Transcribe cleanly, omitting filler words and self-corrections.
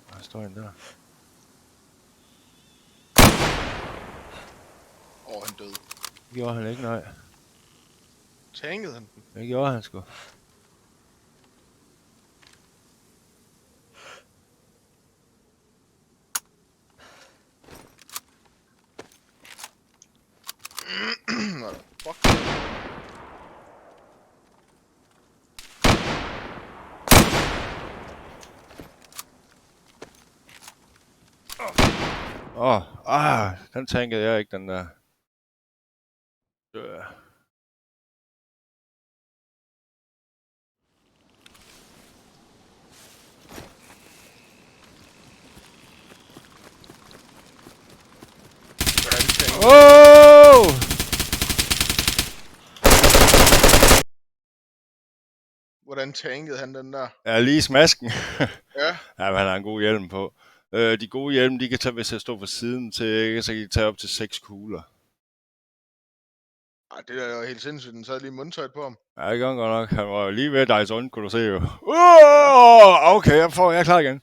Der står en der. Han døde. Det gjorde han ikke, nej. Tankede han den? Det gjorde han sgu. Fuck. Den tankede jeg ikke, den der. Hvordan tankede han den der? Ja, lige smasken. Ja. Ja, men han har en god hjelm på. De gode hjelme, de kan tage, hvis jeg står på siden til, så kan de tage op til 6 kugler. Ej, det er jo helt sindssygt. Den sad lige mundtøjet på ham. Ja, det gør han godt nok. Han var jo lige ved at Dyson, kunne du se jo. Okay, jeg er klar igen.